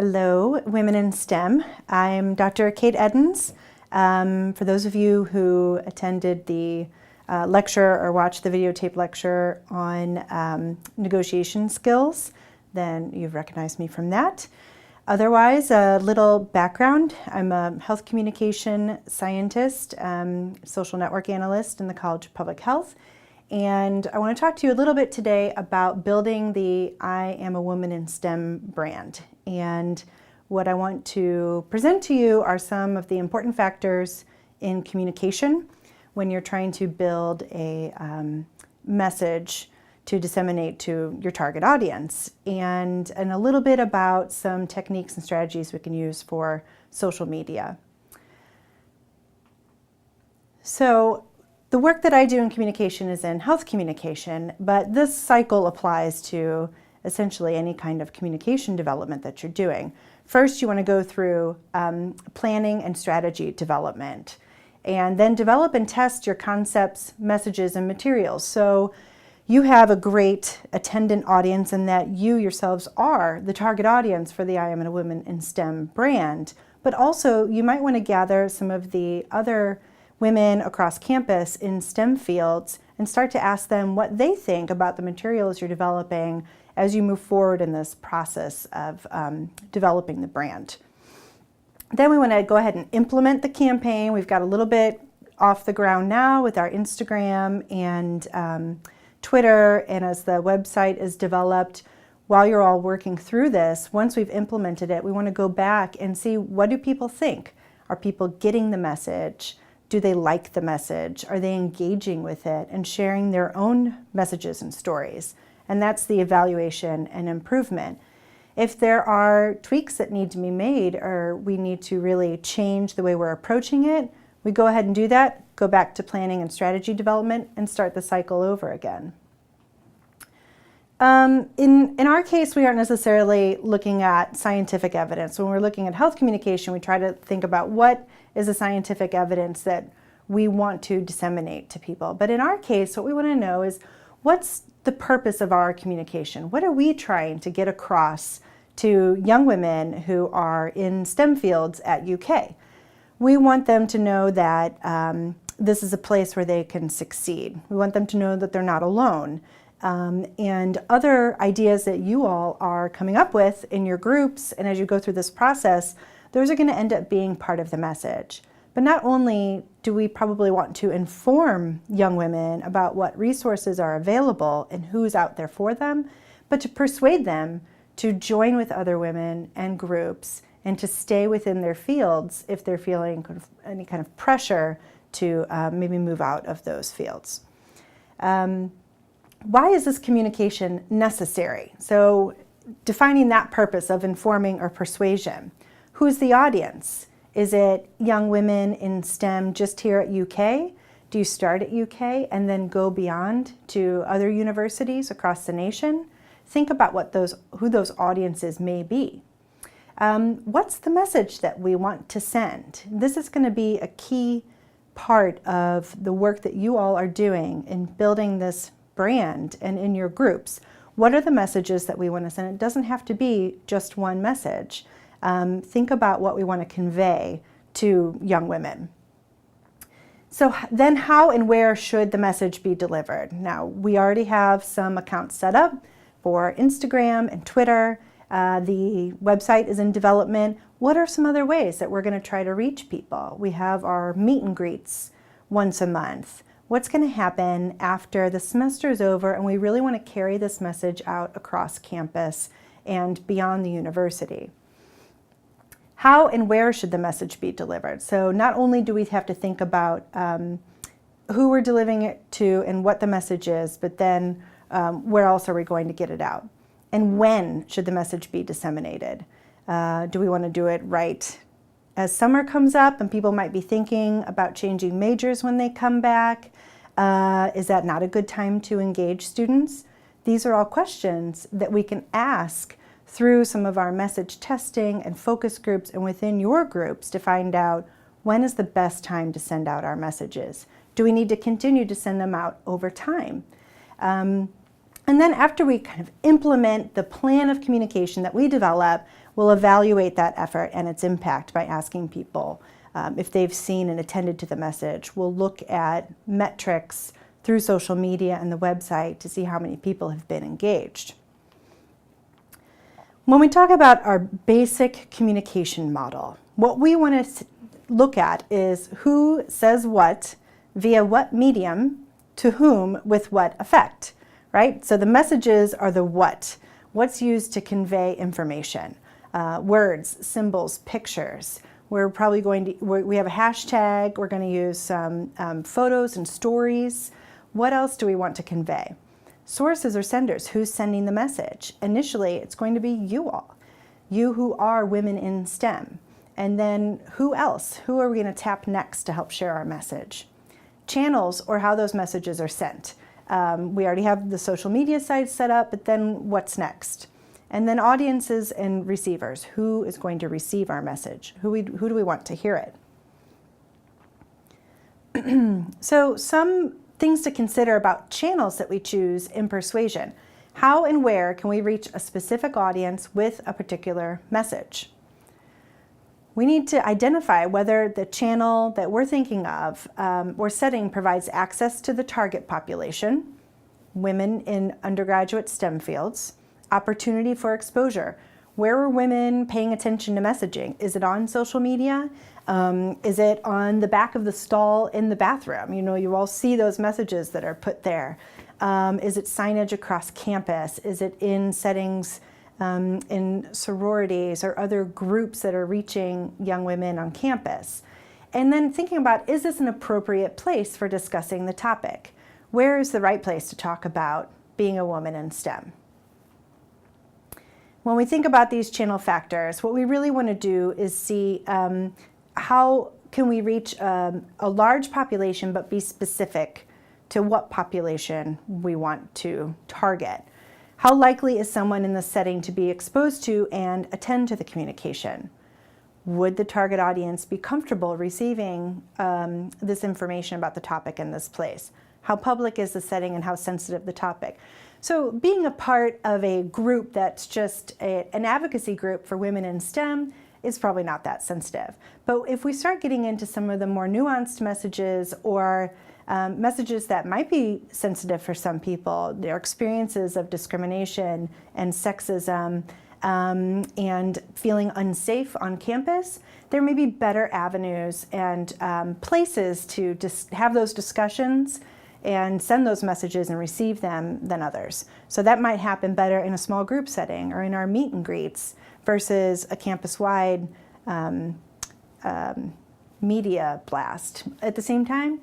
Hello, Women in STEM. I'm Dr. Kate Eddens. For those of you who attended the lecture or watched the videotape lecture on negotiation skills, then you've recognized me from that. Otherwise, a little background. I'm a health communication scientist, social network analyst in the College of Public Health. And I want to talk to you a little bit today about building the IAmAWomanInSTEM brand. And what I want to present to you are some of the important factors in communication when you're trying to build a message to disseminate to your target audience, and a little bit about some techniques and strategies we can use for social media. So the work that I do in communication is in health communication, but this cycle applies to essentially any kind of communication development that you're doing. First, you want to go through planning and strategy development, and then develop and test your concepts, messages, and materials. So you have a great attendant audience in that you yourselves are the target audience for the IAmAWomanInSTEM brand, but also you might want to gather some of the other women across campus in STEM fields and start to ask them what they think about the materials you're developing as you move forward in this process of developing the brand. Then we want to go ahead and implement the campaign. We've got a little bit off the ground now with our Instagram and Twitter, and as the website is developed, while you're all working through this, once we've implemented it, we want to go back and see, what do people think? Are people getting the message? Do they like the message? Are they engaging with it and sharing their own messages and stories? And that's the evaluation and improvement. If there are tweaks that need to be made, or we need to really change the way we're approaching it, we go ahead and do that, go back to planning and strategy development, and start the cycle over again. In our case, we aren't necessarily looking at scientific evidence. When we're looking at health communication, we try to think about what is the scientific evidence that we want to disseminate to people. But in our case, what we want to know is, what's the purpose of our communication? What are we trying to get across to young women who are in STEM fields at UK? We want them to know that this is a place where they can succeed. We want them to know that they're not alone. And other ideas that you all are coming up with in your groups, and as you go through this process, those are going to end up being part of the message. But not only do we probably want to inform young women about what resources are available and who's out there for them, but to persuade them to join with other women and groups and to stay within their fields if they're feeling any kind of pressure to maybe move out of those fields. Why is this communication necessary? So defining that purpose of informing or persuasion. Who's the audience? Is it young women in STEM just here at UK? Do you start at UK and then go beyond to other universities across the nation? Think about who those audiences may be. What's the message that we want to send? This is going to be a key part of the work that you all are doing in building this brand and in your groups. What are the messages that we want to send? It doesn't have to be just one message. Think about what we want to convey to young women. So then, how and where should the message be delivered? Now, we already have some accounts set up for Instagram and Twitter. The website is in development. What are some other ways that we're going to try to reach people? We have our meet and greets once a month. What's going to happen after the semester is over and we really want to carry this message out across campus and beyond the university? How and where should the message be delivered? So not only do we have to think about who we're delivering it to and what the message is, but then where else are we going to get it out? And when should the message be disseminated? Do we want to do it right as summer comes up and people might be thinking about changing majors when they come back? Is that not a good time to engage students? These are all questions that we can ask through some of our message testing and focus groups and within your groups to find out, when is the best time to send out our messages? Do we need to continue to send them out over time? And then after we kind of implement the plan of communication that we develop, We'll evaluate that effort and its impact by asking people if they've seen and attended to the message. We'll look at metrics through social media and the website to see how many people have been engaged. When we talk about our basic communication model, what we want to look at is who says what, via what medium, to whom, with what effect, right? So the messages are the what's used to convey information. Words, symbols, pictures. We're probably we have a hashtag, we're going to use some photos and stories. What else do we want to convey? Sources or senders, who's sending the message? Initially, it's going to be you all, you who are women in STEM. And then who else? Who are we going to tap next to help share our message? Channels, or how those messages are sent. We already have the social media sites set up, but then what's next? And then audiences and receivers. Who is going to receive our message? Who do we want to hear it? So some things to consider about channels that we choose in persuasion. How and where can we reach a specific audience with a particular message? We need to identify whether the channel that we're thinking of or setting provides access to the target population, women in undergraduate STEM fields, opportunity for exposure. Where are women paying attention to messaging? Is it on social media? Is it on the back of the stall in the bathroom? You know, you all see those messages that are put there. Is it signage across campus? Is it in settings in sororities or other groups that are reaching young women on campus? And then thinking about, is this an appropriate place for discussing the topic? Where is the right place to talk about being a woman in STEM? When we think about these channel factors, what we really want to do is see how can we reach a large population but be specific to what population we want to target. How likely is someone in the setting to be exposed to and attend to the communication? Would the target audience be comfortable receiving this information about the topic in this place? How public is the setting and how sensitive the topic? So being a part of a group that's just an advocacy group for women in STEM is probably not that sensitive. But if we start getting into some of the more nuanced messages or messages that might be sensitive for some people, their experiences of discrimination and sexism and feeling unsafe on campus, there may be better avenues and places to just have those discussions and send those messages and receive them than others. So that might happen better in a small group setting or in our meet and greets versus a campus-wide media blast. At the same time,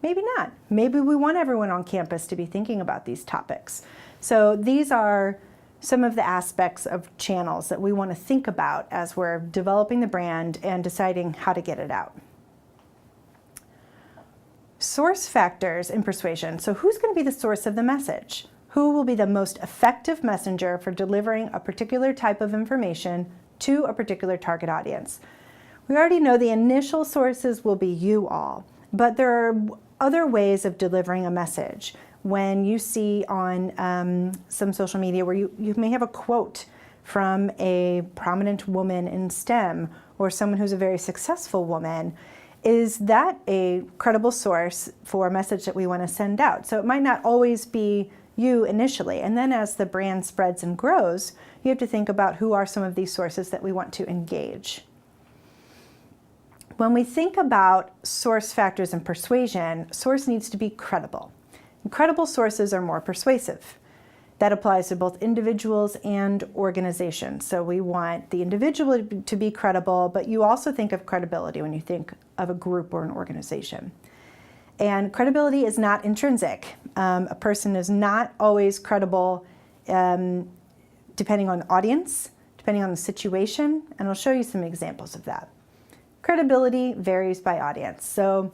maybe not. Maybe we want everyone on campus to be thinking about these topics. So these are some of the aspects of channels that we want to think about as we're developing the brand and deciding how to get it out. Source factors in persuasion. So who's going to be the source of the message? Who will be the most effective messenger for delivering a particular type of information to a particular target audience? We already know the initial sources will be you all, but there are other ways of delivering a message. When you see on some social media where you may have a quote from a prominent woman in STEM or someone who's a very successful woman, is that a credible source for a message that we want to send out? So it might not always be you initially, and then as the brand spreads and grows, you have to think about who are some of these sources that we want to engage. When we think about source factors and persuasion, source needs to be credible. And credible sources are more persuasive. That applies to both individuals and organizations. So we want the individual to be credible, but you also think of credibility when you think of a group or an organization. And credibility is not intrinsic. A person is not always credible depending on the audience, depending on the situation, and I'll show you some examples of that. Credibility varies by audience. So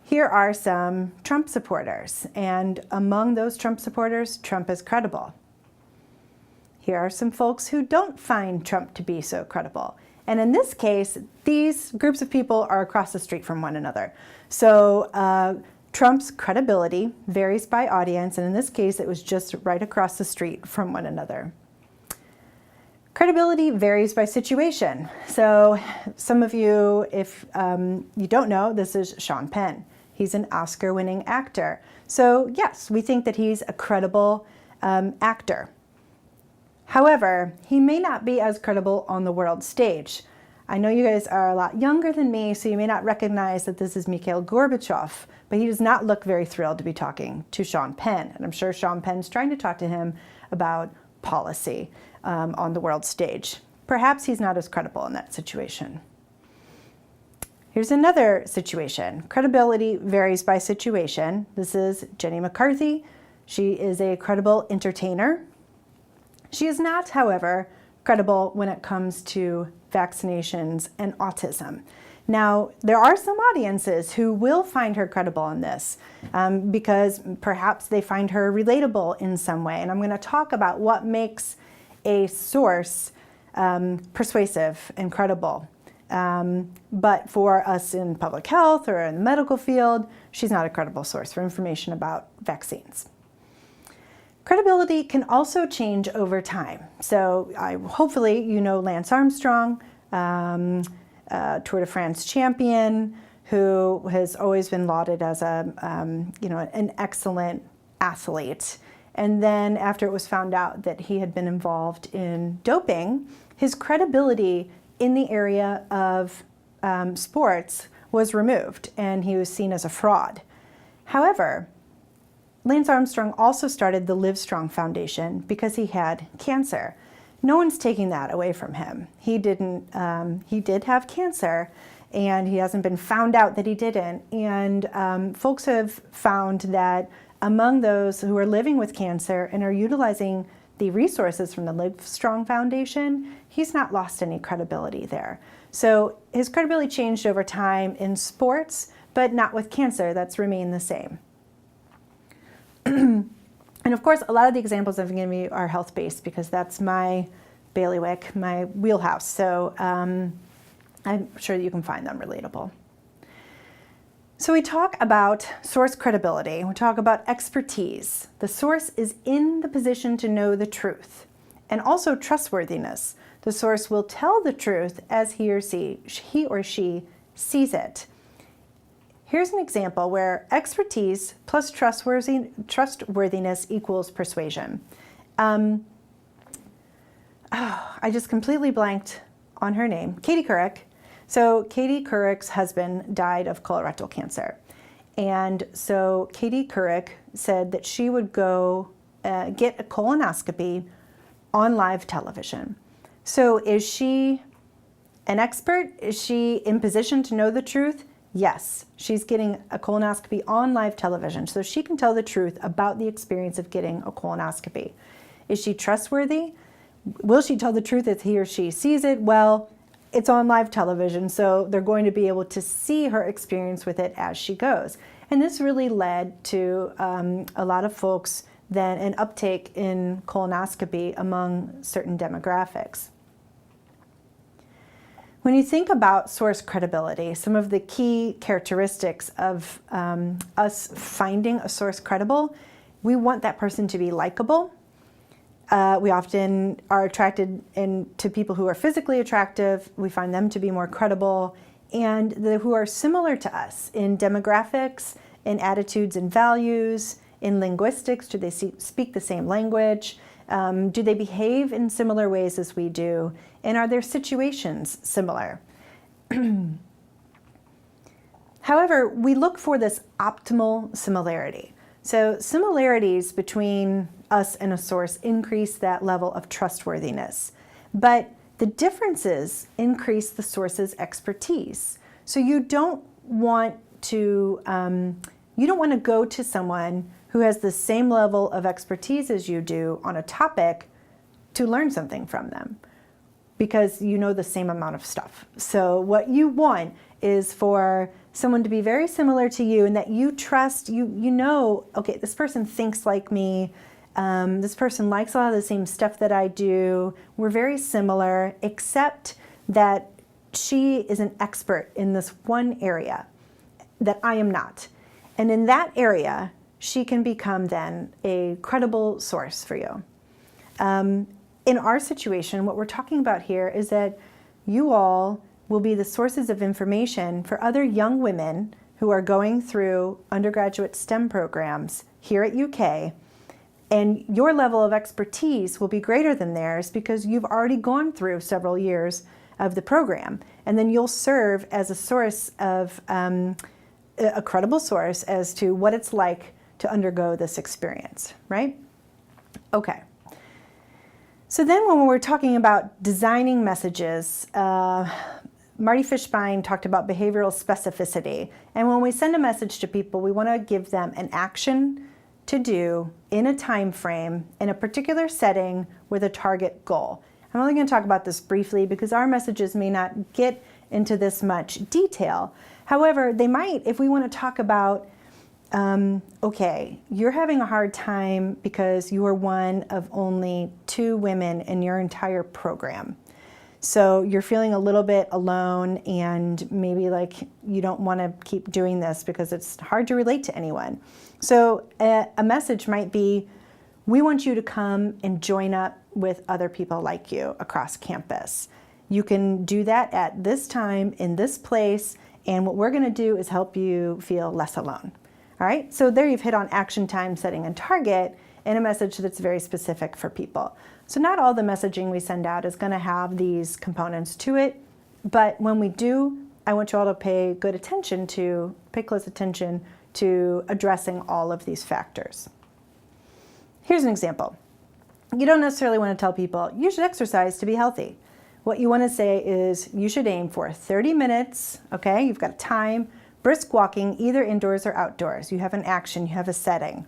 here are some Trump supporters, and among those Trump supporters, Trump is credible. Here are some folks who don't find Trump to be so credible. And in this case, these groups of people are across the street from one another. So Trump's credibility varies by audience, and in this case, it was just right across the street from one another. Credibility varies by situation. So some of you, if you don't know, this is Sean Penn. He's an Oscar-winning actor. So yes, we think that he's a credible actor. However, he may not be as credible on the world stage. I know you guys are a lot younger than me, so you may not recognize that this is Mikhail Gorbachev, but he does not look very thrilled to be talking to Sean Penn. And I'm sure Sean Penn's trying to talk to him about policy on the world stage. Perhaps he's not as credible in that situation. Here's another situation. Credibility varies by situation. This is Jenny McCarthy. She is a credible entertainer. She is not, however, credible when it comes to vaccinations and autism. Now, there are some audiences who will find her credible in this because perhaps they find her relatable in some way. And I'm going to talk about what makes a source persuasive and credible. But for us in public health or in the medical field, she's not a credible source for information about vaccines. Credibility can also change over time. So hopefully you know Lance Armstrong, Tour de France champion, who has always been lauded as an excellent athlete. And then after it was found out that he had been involved in doping, his credibility in the area of sports was removed and he was seen as a fraud. However, Lance Armstrong also started the Livestrong Foundation because he had cancer. No one's taking that away from him. He did have cancer, and he hasn't been found out that he didn't. And folks have found that among those who are living with cancer and are utilizing the resources from the Livestrong Foundation, he's not lost any credibility there. So his credibility changed over time in sports, but not with cancer. That's remained the same. And of course, a lot of the examples I'm giving you are health-based because that's my bailiwick, my wheelhouse. So I'm sure that you can find them relatable. So we talk about source credibility. We talk about expertise. The source is in the position to know the truth, and also trustworthiness. The source will tell the truth as he or she sees it. Here's an example where expertise plus trustworthiness equals persuasion. I just completely blanked on her name, Katie Couric. So Katie Couric's husband died of colorectal cancer. And so Katie Couric said that she would go get a colonoscopy on live television. So is she an expert? Is she in position to know the truth? Yes, she's getting a colonoscopy on live television, so she can tell the truth about the experience of getting a colonoscopy. Is she trustworthy? Will she tell the truth as he or she sees it? Well, it's on live television, so they're going to be able to see her experience with it as she goes. And this really led to a lot of folks then an uptake in colonoscopy among certain demographics. When you think about source credibility, some of the key characteristics of us finding a source credible, we want that person to be likable. We often are attracted to people who are physically attractive. We find them to be more credible, and who are similar to us in demographics, in attitudes and values, in linguistics. Do they speak the same language? Do they behave in similar ways as we do? And are their situations similar? However, we look for this optimal similarity. So similarities between us and a source increase that level of trustworthiness. But the differences increase the source's expertise. So you don't want to go to someone who has the same level of expertise as you do on a topic to learn something from them, because you know the same amount of stuff. So what you want is for someone to be very similar to you and that you trust, you know, okay, this person thinks like me, this person likes a lot of the same stuff that I do, we're very similar, except that she is an expert in this one area that I am not. And in that area, she can become then a credible source for you. in our situation, what we're talking about here is that you all will be the sources of information for other young women who are going through undergraduate STEM programs here at UK. And your level of expertise will be greater than theirs because you've already gone through several years of the program. And then you'll serve as a source of, a credible source as to what it's like to undergo this experience, right? Okay. So then when we're talking about designing messages, Marty Fishbein talked about behavioral specificity. And when we send a message to people, we want to give them an action to do in a time frame, in a particular setting with a target goal. I'm only going to talk about this briefly because our messages may not get into this much detail. However, they might if we want to talk about, okay, you're having a hard time because you are one of only 2 women in your entire program. So you're feeling a little bit alone and maybe like you don't want to keep doing this because it's hard to relate to anyone. So a message might be, we want you to come and join up with other people like you across campus. You can do that at this time in this place, and what we're going to do is help you feel less alone. All right, so there you've hit on action, time, setting, and target in a message that's very specific for people. So not all the messaging we send out is going to have these components to it, but when we do, I want you all to pay close attention to addressing all of these factors. Here's an example. You don't necessarily want to tell people, you should exercise to be healthy. What you want to say is, you should aim for 30 minutes, okay? You've got time, brisk walking, either indoors or outdoors. You have an action, you have a setting.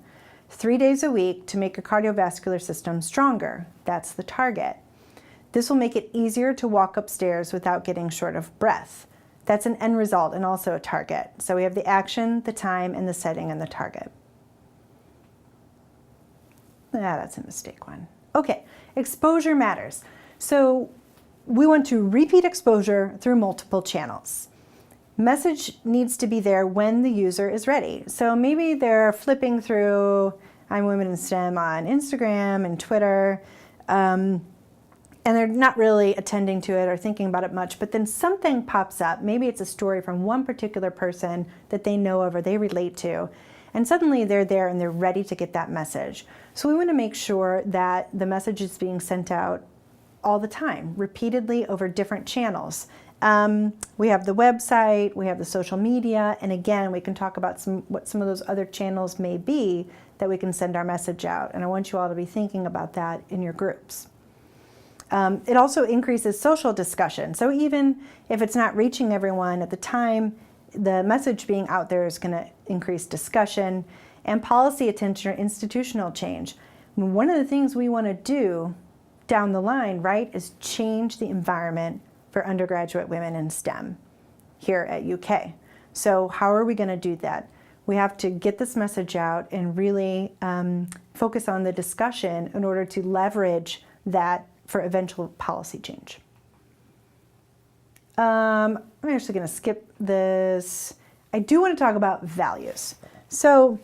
3 days a week to make your cardiovascular system stronger. That's the target. This will make it easier to walk upstairs without getting short of breath. That's an end result and also a target. So we have the action, the time, and the setting and the target. That's a mistake one. Okay, exposure matters. So we want to repeat exposure through multiple channels. Message needs to be there when the user is ready. So maybe they're flipping through IAmAWomanInSTEM on Instagram and Twitter, and they're not really attending to it or thinking about it much, but then something pops up. Maybe it's a story from one particular person that they know of or they relate to, and suddenly they're there and they're ready to get that message. So we want to make sure that the message is being sent out all the time, repeatedly over different channels. We have the website, we have the social media, and again, we can talk about what some of those other channels may be that we can send our message out. And I want you all to be thinking about that in your groups. It also increases social discussion. So even if it's not reaching everyone at the time, the message being out there is going to increase discussion and policy attention or institutional change. One of the things we want to do down the line, right, is change the environment for undergraduate women in STEM here at UK. So how are we going to do that? We have to get this message out and really focus on the discussion in order to leverage that for eventual policy change. I'm actually going to skip this. I do want to talk about values. So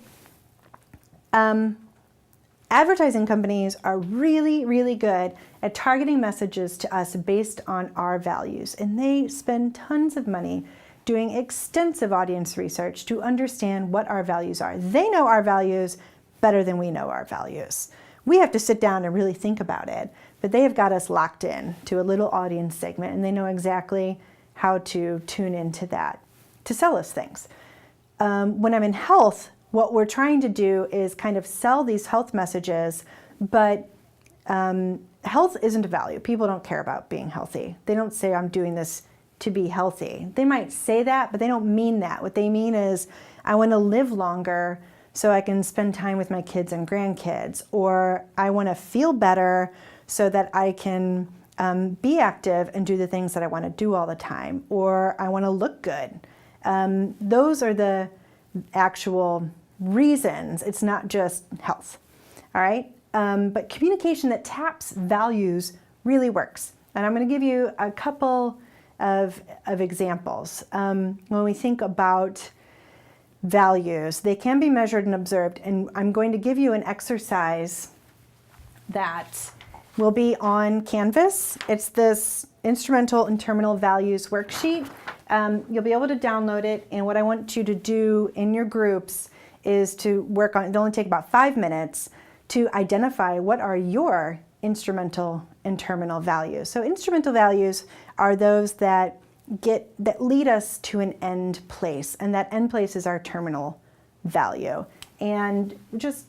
advertising companies are really, really good at targeting messages to us based on our values. And they spend tons of money doing extensive audience research to understand what our values are. They know our values better than we know our values. We have to sit down and really think about it, but they have got us locked in to a little audience segment, and they know exactly how to tune into that to sell us things. When I'm in health, what we're trying to do is kind of sell these health messages, but health isn't a value. People don't care about being healthy. They don't say, I'm doing this to be healthy. They might say that, but they don't mean that. What they mean is, I want to live longer so I can spend time with my kids and grandkids, or I want to feel better so that I can be active and do the things that I want to do all the time, or I want to look good. Those are the actual reasons. It's not just health, all right? But communication that taps values really works. And I'm going to give you a couple of examples. When we think about values, they can be measured and observed. And I'm going to give you an exercise that will be on Canvas. It's this instrumental and terminal values worksheet. You'll be able to download it, and what I want you to do in your groups is to work on, it'll only take about 5 minutes, to identify what are your instrumental and terminal values. So instrumental values are those that lead us to an end place, and that end place is our terminal value. And just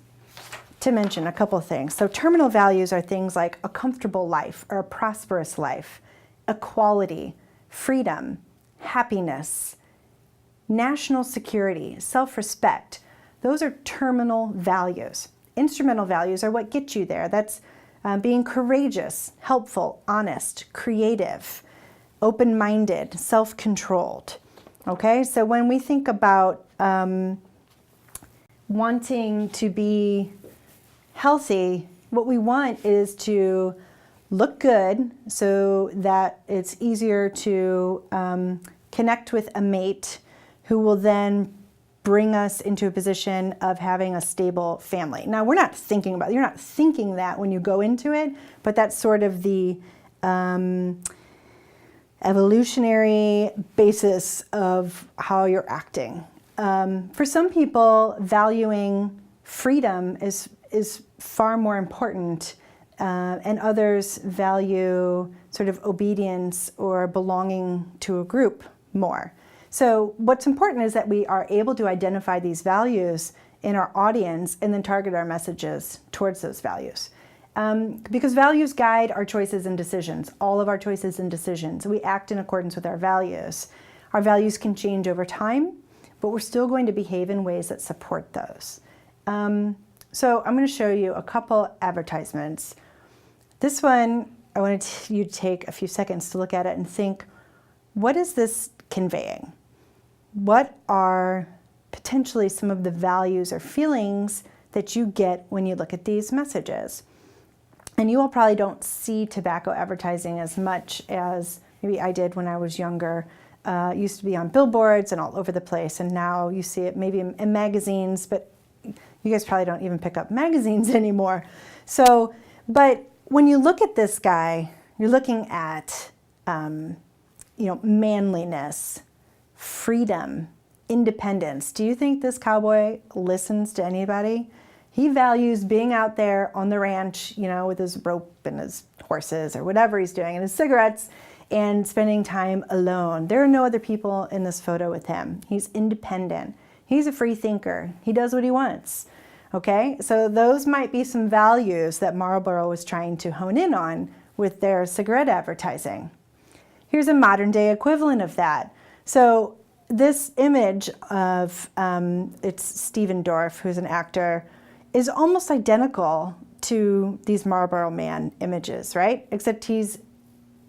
to mention a couple of things. So terminal values are things like a comfortable life or a prosperous life, equality, freedom, happiness, national security, self-respect. Those are terminal values. Instrumental values are what get you there. That's being courageous, helpful, honest, creative, open-minded, self-controlled. Okay, so when we think about wanting to be healthy, what we want is to look good so that it's easier to connect with a mate who will then bring us into a position of having a stable family. Now, you're not thinking that when you go into it, but that's sort of the evolutionary basis of how you're acting. For some people, valuing freedom is far more important, and others value sort of obedience or belonging to a group more. So what's important is that we are able to identify these values in our audience and then target our messages towards those values. Because values guide our choices and decisions, all of our choices and decisions. We act in accordance with our values. Our values can change over time, but we're still going to behave in ways that support those. So I'm going to show you a couple advertisements. This one, I wanted you to take a few seconds to look at it and think, what is this conveying? What are potentially some of the values or feelings that you get when you look at these messages? And you all probably don't see tobacco advertising as much as maybe I did when I was younger. It used to be on billboards and all over the place, and now you see it maybe in magazines, but you guys probably don't even pick up magazines anymore. So, but when you look at this guy, you're looking at manliness, freedom, independence. Do you think this cowboy listens to anybody? He values being out there on the ranch, with his rope and his horses or whatever he's doing, and his cigarettes, and spending time alone. There are no other people in this photo with him. He's independent. He's a free thinker. He does what he wants. Okay, so those might be some values that Marlboro was trying to hone in on with their cigarette advertising. Here's a modern day equivalent of that. So this image of, it's Stephen Dorff, who's an actor, is almost identical to these Marlboro Man images, right? Except he's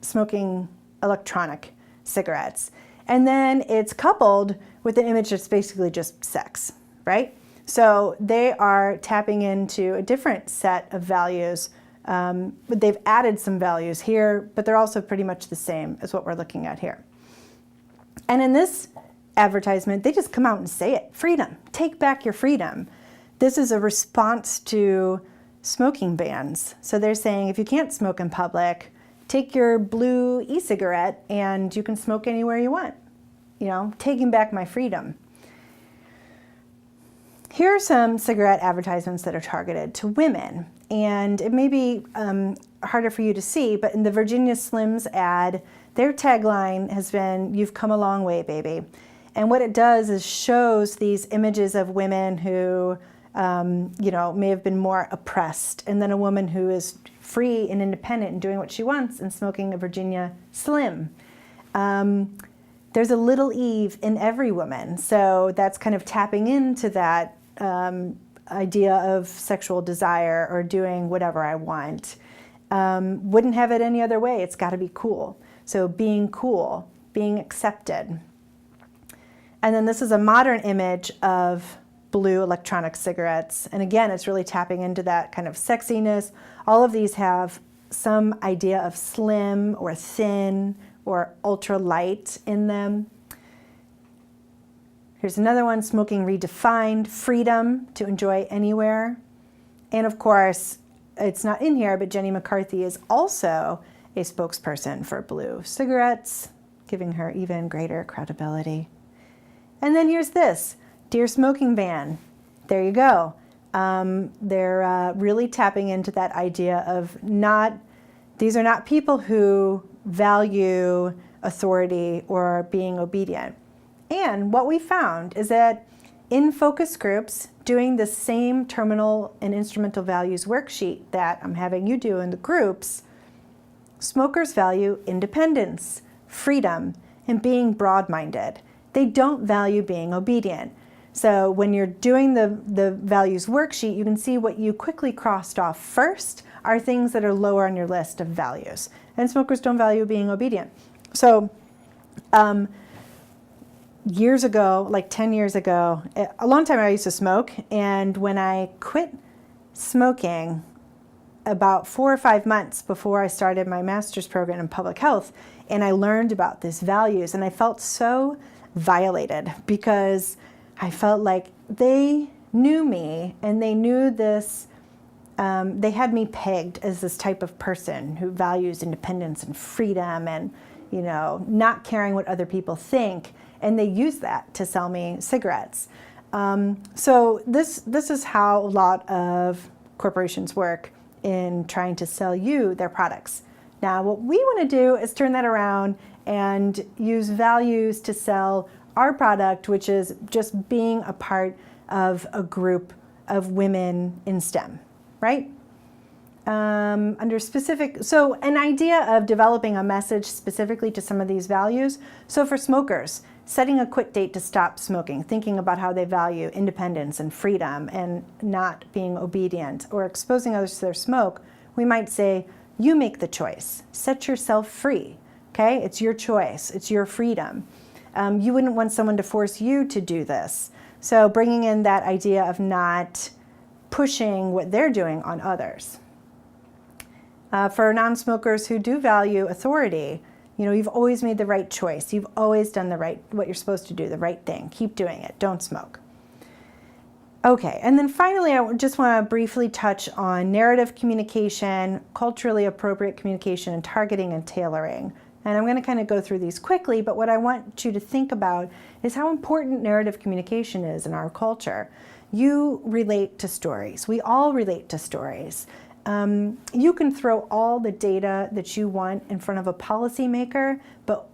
smoking electronic cigarettes. And then it's coupled with an image that's basically just sex, right? So they are tapping into a different set of values, but they've added some values here, but they're also pretty much the same as what we're looking at here. And in this advertisement, they just come out and say it, freedom, take back your freedom. This is a response to smoking bans. So they're saying if you can't smoke in public, take your blue e-cigarette and you can smoke anywhere you want. Taking back my freedom. Here are some cigarette advertisements that are targeted to women. And it may be harder for you to see, but in the Virginia Slims ad, their tagline has been, "You've come a long way, baby." And what it does is shows these images of women who may have been more oppressed, and then a woman who is free and independent and doing what she wants and smoking a Virginia Slim. There's a little Eve in every woman, so that's kind of tapping into that idea of sexual desire or doing whatever I want. Wouldn't have it any other way. It's got to be cool. So being cool, being accepted. And then this is a modern image of blue electronic cigarettes. And again, it's really tapping into that kind of sexiness. All of these have some idea of slim or thin or ultra light in them. Here's another one, smoking redefined, freedom to enjoy anywhere. And of course, it's not in here, but Jenny McCarthy is also a spokesperson for blue cigarettes, giving her even greater credibility. And then here's this, Dear Smoking Ban. There you go. They're really tapping into that idea of these are not people who value authority or being obedient. And what we found is that in focus groups, doing the same terminal and instrumental values worksheet that I'm having you do in the groups, smokers value independence, freedom, and being broad-minded. They don't value being obedient. So when you're doing the values worksheet, you can see what you quickly crossed off first are things that are lower on your list of values. And smokers don't value being obedient. So years ago, like 10 years ago, a long time I used to smoke. And when I quit smoking about 4 or 5 months before I started my master's program in public health, and I learned about these values, and I felt so violated because I felt like they knew me and they knew this, they had me pegged as this type of person who values independence and freedom and, you know, not caring what other people think. And they use that to sell me cigarettes. So this is how a lot of corporations work in trying to sell you their products. Now, what we want to do is turn that around and use values to sell our product, which is just being a part of a group of women in STEM, right? Under specific, so an idea of developing a message specifically to some of these values. So for smokers, setting a quit date to stop smoking, thinking about how they value independence and freedom and not being obedient, or exposing others to their smoke, we might say, you make the choice. Set yourself free, okay? It's your choice. It's your freedom. You wouldn't want someone to force you to do this. So bringing in that idea of not pushing what they're doing on others. For non-smokers who do value authority, you know, you've always made the right choice. You've always done what you're supposed to do, the right thing. Keep doing it. Don't smoke. Okay, and then finally, I just want to briefly touch on narrative communication, culturally appropriate communication, and targeting and tailoring. And I'm going to kind of go through these quickly, but what I want you to think about is how important narrative communication is in our culture. You relate to stories. We all relate to stories. You can throw all the data that you want in front of a policymaker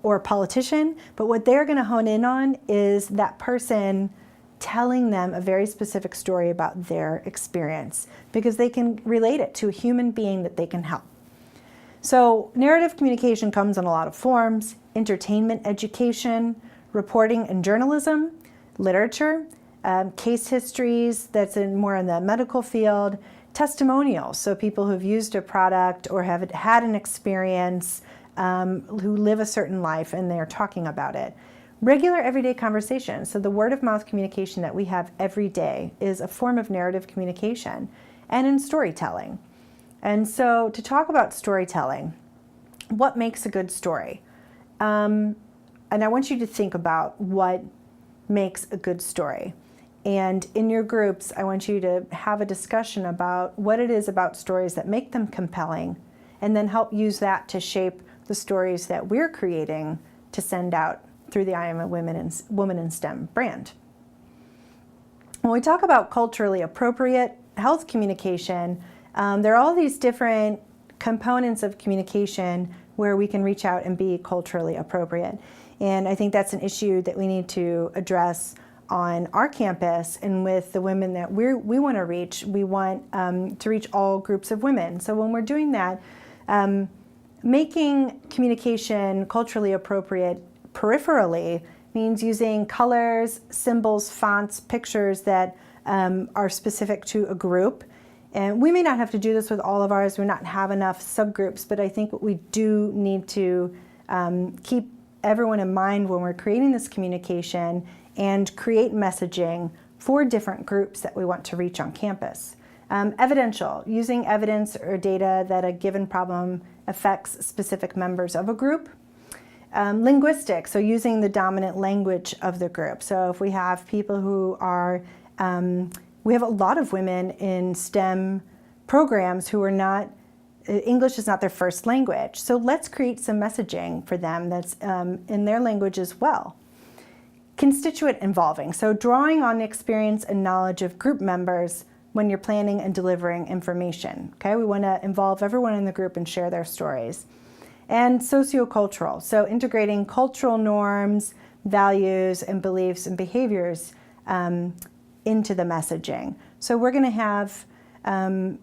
or politician, but what they're going to hone in on is that person telling them a very specific story about their experience because they can relate it to a human being that they can help. So narrative communication comes in a lot of forms: entertainment, education, reporting and journalism, literature, case histories that's more in the medical field, testimonials, so people who've used a product or have had an experience, who live a certain life and they're talking about it. Regular everyday conversation, so the word of mouth communication that we have every day is a form of narrative communication, and in storytelling. And so to talk about storytelling, what makes a good story? And I want you to think about what makes a good story. And in your groups, I want you to have a discussion about what it is about stories that make them compelling, and then help use that to shape the stories that we're creating to send out through the IAmAWomanInSTEM brand. When we talk about culturally appropriate health communication, there are all these different components of communication where we can reach out and be culturally appropriate. And I think that's an issue that we need to address on our campus, and with the women that we want to reach. We want to reach all groups of women. So when we're doing that, making communication culturally appropriate peripherally means using colors, symbols, fonts, pictures that are specific to a group. And we may not have to do this with all of ours. We not have enough subgroups, but I think what we do need to keep everyone in mind when we're creating this communication and create messaging for different groups that we want to reach on campus. Evidential, using evidence or data that a given problem affects specific members of a group. Linguistic, so using the dominant language of the group. So if we have people who are, we have a lot of women in STEM programs who are not, English is not their first language. So let's create some messaging for them that's in their language as well. Constituent involving, so drawing on the experience and knowledge of group members when you're planning and delivering information. Okay, we want to involve everyone in the group and share their stories. And sociocultural, so integrating cultural norms, values, and beliefs and behaviors into the messaging. So we're going to have,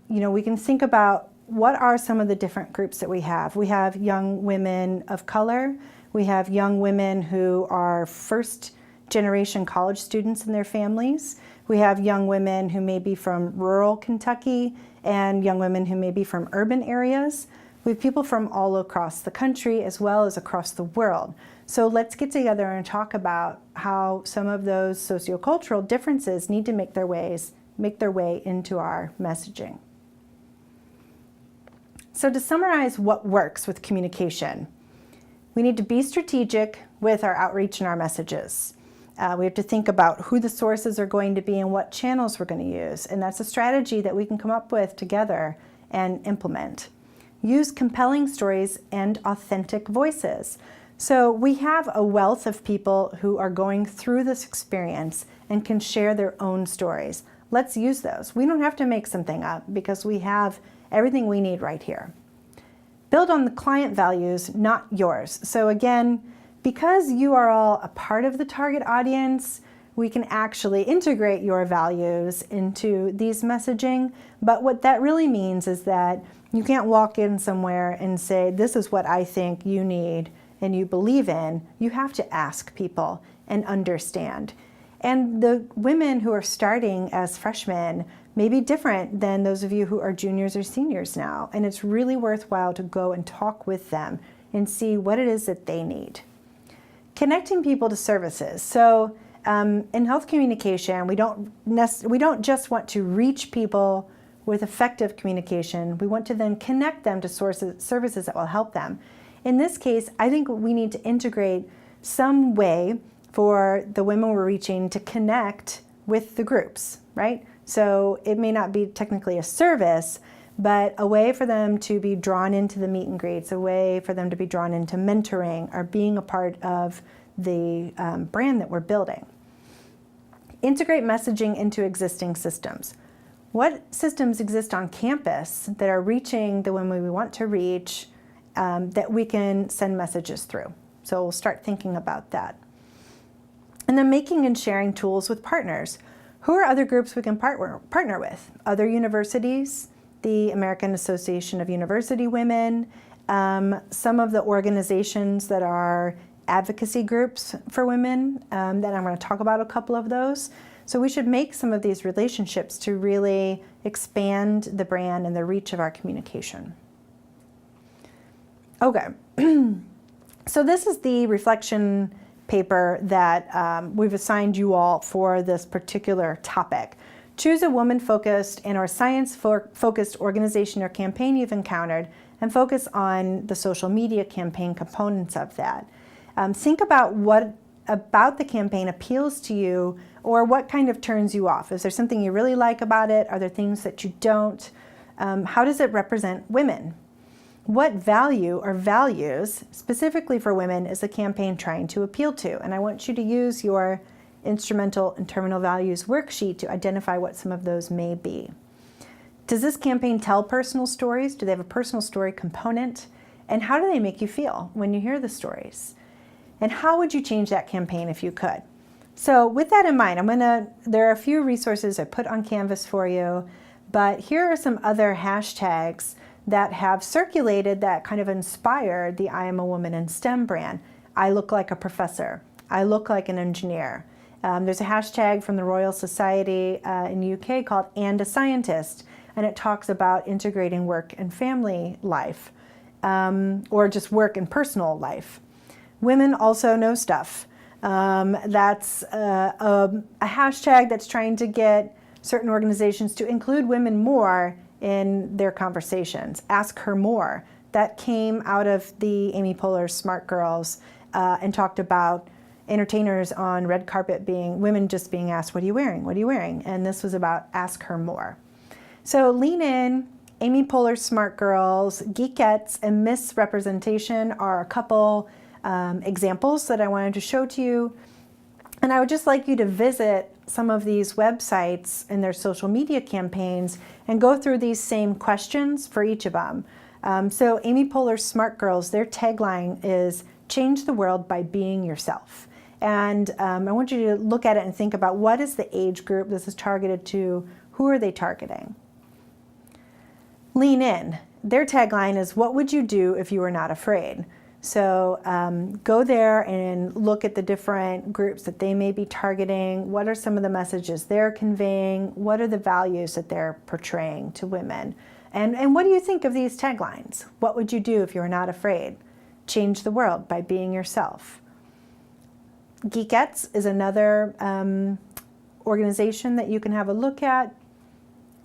we can think about what are some of the different groups that we have. We have young women of color. We have young women who are first generation college students in their families. We have young women who may be from rural Kentucky and young women who may be from urban areas. We have people from all across the country as well as across the world. So let's get together and talk about how some of those sociocultural differences need to make their way into our messaging. So to summarize what works with communication, we need to be strategic with our outreach and our messages. We have to think about who the sources are going to be and what channels we're going to use. And that's a strategy that we can come up with together and implement. Use compelling stories and authentic voices. So we have a wealth of people who are going through this experience and can share their own stories. Let's use those. We don't have to make something up because we have everything we need right here. Build on the client values, not yours. So again, because you are all a part of the target audience, we can actually integrate your values into these messaging. But what that really means is that you can't walk in somewhere and say, this is what I think you need and you believe in. You have to ask people and understand. And the women who are starting as freshmen may be different than those of you who are juniors or seniors now. And it's really worthwhile to go and talk with them and see what it is that they need. Connecting people to services. So in health communication, we don't just want to reach people with effective communication. We want to then connect them to services that will help them. In this case, I think we need to integrate some way for the women we're reaching to connect with the groups, right? So it may not be technically a service, but a way for them to be drawn into the meet and greets, a way for them to be drawn into mentoring or being a part of the brand that we're building. Integrate messaging into existing systems. What systems exist on campus that are reaching the women we want to reach that we can send messages through? So we'll start thinking about that. And then making and sharing tools with partners. Who are other groups we can partner with? Other universities, the American Association of University Women, some of the organizations that are advocacy groups for women, that I'm going to talk about a couple of those. So we should make some of these relationships to really expand the brand and the reach of our communication. Okay, so this is the reflection paper that we've assigned you all for this particular topic. Choose a woman-focused and or science-focused organization or campaign you've encountered and focus on the social media campaign components of that. Think about what about the campaign appeals to you or what kind of turns you off. Is there something you really like about it? Are there things that you don't? How does it represent women? What value or values specifically for women is the campaign trying to appeal to? And I want you to use your instrumental and terminal values worksheet to identify what some of those may be. Does this campaign tell personal stories? Do they have a personal story component? And how do they make you feel when you hear the stories? And how would you change that campaign if you could? So with that in mind, there are a few resources I put on Canvas for you, but here are some other hashtags that have circulated that kind of inspired the I Am a Woman in STEM brand. I look like a professor. I look like an engineer. There's a hashtag from the Royal Society in the UK called And a Scientist, and it talks about integrating work and family life, or just work and personal life. Women also know stuff. That's a hashtag that's trying to get certain organizations to include women more in their conversations. Ask her more. That came out of the Amy Poehler's Smart Girls and talked about entertainers on red carpet women just being asked, what are you wearing? What are you wearing? And this was about ask her more. So Lean In, Amy Poehler's Smart Girls, Geekettes, and Misrepresentation are a couple examples that I wanted to show to you. And I would just like you to visit some of these websites and their social media campaigns and go through these same questions for each of them. So Amy Poehler's Smart Girls, their tagline is change the world by being yourself. And I want you to look at it and think about what is the age group this is targeted to, who are they targeting? Lean In, their tagline is what would you do if you were not afraid? So go there and look at the different groups that they may be targeting. What are some of the messages they're conveying? What are the values that they're portraying to women? And what do you think of these taglines? What would you do if you were not afraid? Change the world by being yourself. Geekettes is another organization that you can have a look at.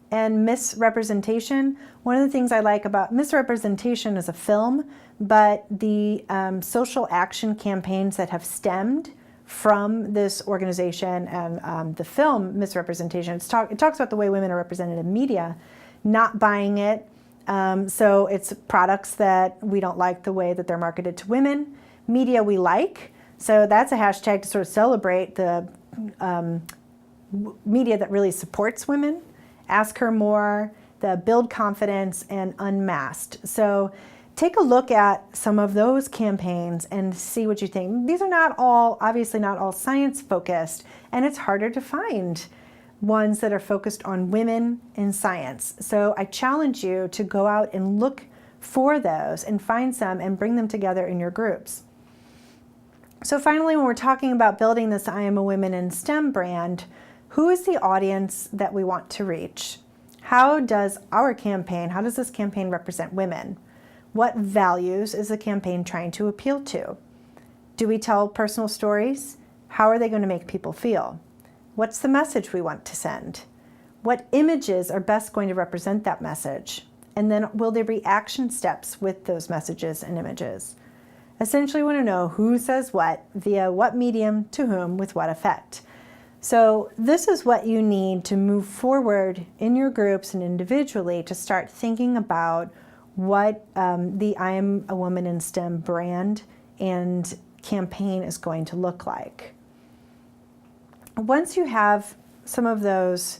And Misrepresentation, one of the things I like about Misrepresentation is a film, but the social action campaigns that have stemmed from this organization and the film Misrepresentation, it talks about the way women are represented in media, not buying it. So it's products that we don't like the way that they're marketed to women, media we like. So that's a hashtag to sort of celebrate the media that really supports women. Ask Her More, the Build Confidence, and Unmasked. So take a look at some of those campaigns and see what you think. These are not all, obviously not all science focused, and it's harder to find ones that are focused on women in science. So I challenge you to go out and look for those and find some and bring them together in your groups. So finally, when we're talking about building this I Am a Woman in STEM brand, who is the audience that we want to reach? How does this campaign represent women? What values is the campaign trying to appeal to? Do we tell personal stories? How are they going to make people feel? What's the message we want to send? What images are best going to represent that message? And then will there be action steps with those messages and images? Essentially, we want to know who says what, via what medium, to whom, with what effect. So this is what you need to move forward in your groups and individually to start thinking about what the I Am a Woman in STEM brand and campaign is going to look like. Once you have some of those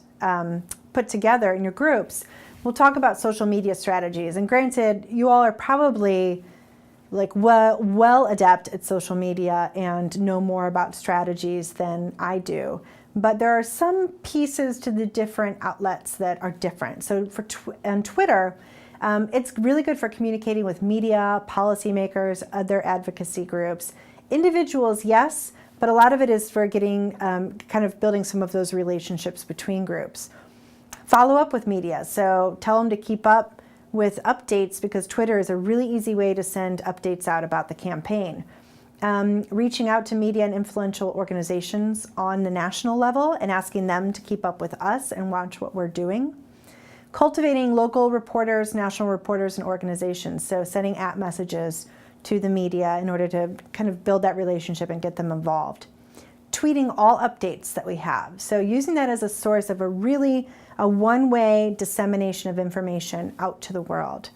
put together in your groups, we'll talk about social media strategies. And granted, you all are probably like well adept at social media and know more about strategies than I do. But there are some pieces to the different outlets that are different. So on Twitter, it's really good for communicating with media, policymakers, other advocacy groups. Individuals, yes, but a lot of it is for getting, kind of building some of those relationships between groups. Follow up with media. So tell them to keep up with updates because Twitter is a really easy way to send updates out about the campaign. Reaching out to media and influential organizations on the national level and asking them to keep up with us and watch what we're doing. Cultivating local reporters, national reporters, and organizations. So sending messages to the media in order to kind of build that relationship and get them involved. Tweeting all updates that we have. So using that as a source of a one-way dissemination of information out to the world.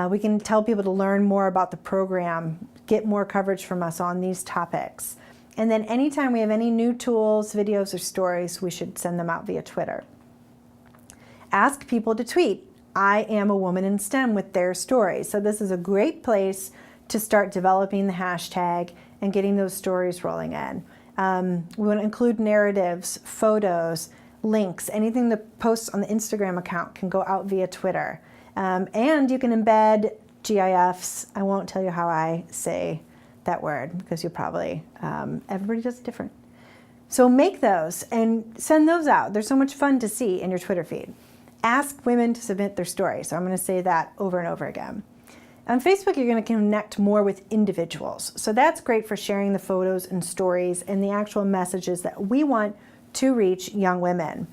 We can tell people to learn more about the program, get more coverage from us on these topics. And then anytime we have any new tools, videos, or stories, we should send them out via Twitter. Ask people to tweet, I am a woman in STEM with their stories. So this is a great place to start developing the hashtag and getting those stories rolling in. We want to include narratives, photos, links, anything that posts on the Instagram account can go out via Twitter. And you can embed GIFs. I won't tell you how I say that word because you'll probably, everybody does it different. So make those and send those out. They're so much fun to see in your Twitter feed. Ask women to submit their story. So I'm going to say that over and over again. On Facebook, you're going to connect more with individuals. So that's great for sharing the photos and stories and the actual messages that we want to reach young women.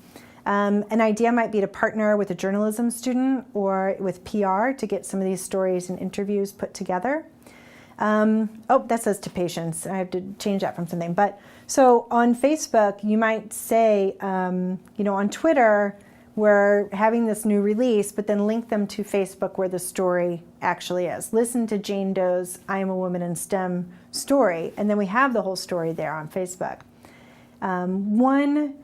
An idea might be to partner with a journalism student or with PR to get some of these stories and interviews put together. Oh, that says to patients. I have to change that from something. But so on Facebook, you might say, on Twitter, we're having this new release, but then link them to Facebook where the story actually is. Listen to Jane Doe's I Am a Woman in STEM story, and then we have the whole story there on Facebook. One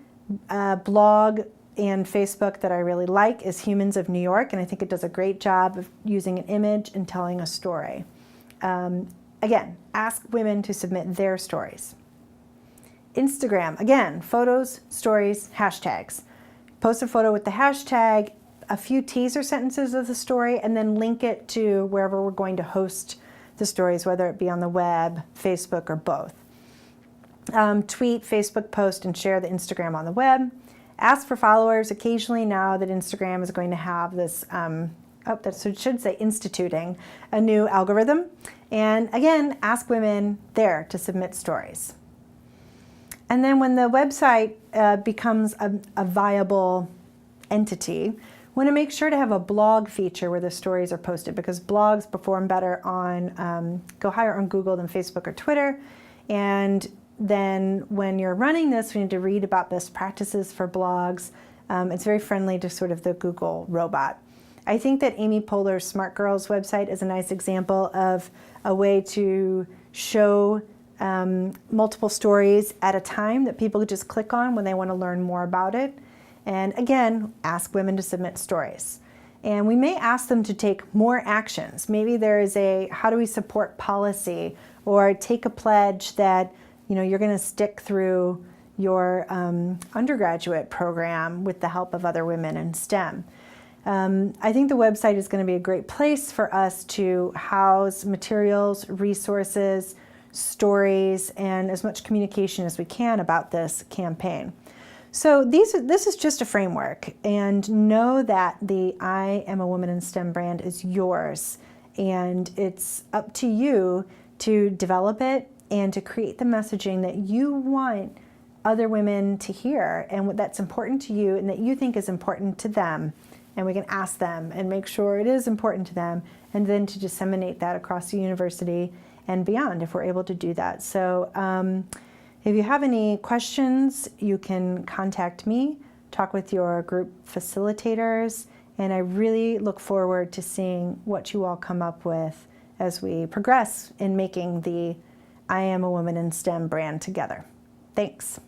blog and Facebook that I really like is Humans of New York, and I think it does a great job of using an image and telling a story. Again, ask women to submit their stories. Instagram, again, photos, stories, hashtags. Post a photo with the hashtag, a few teaser sentences of the story, and then link it to wherever we're going to host the stories, whether it be on the web, Facebook, or both. Tweet, Facebook post, and share the Instagram on the web. Ask for followers occasionally now that Instagram is going to have this, instituting a new algorithm. And again, ask women there to submit stories. And then when the website becomes a viable entity, we want to make sure to have a blog feature where the stories are posted, because blogs perform better on, go higher on Google than Facebook or Twitter. And then when you're running this, we need to read about best practices for blogs. It's very friendly to sort of the Google robot. I think that Amy Poehler's Smart Girls website is a nice example of a way to show multiple stories at a time that people could just click on when they want to learn more about it. And again, ask women to submit stories. And we may ask them to take more actions. Maybe there is a how do we support policy, or take a pledge that you're going to stick through your undergraduate program with the help of other women in STEM. I think the website is going to be a great place for us to house materials, resources, stories, and as much communication as we can about this campaign. So this is just a framework, and know that the I Am a Woman in STEM brand is yours, and it's up to you to develop it and to create the messaging that you want other women to hear, and what that's important to you and that you think is important to them. And we can ask them and make sure it is important to them, and then to disseminate that across the university and beyond if we're able to do that. So if you have any questions, you can contact me, talk with your group facilitators, and I really look forward to seeing what you all come up with as we progress in making the I Am a Woman in STEM brand together. Thanks.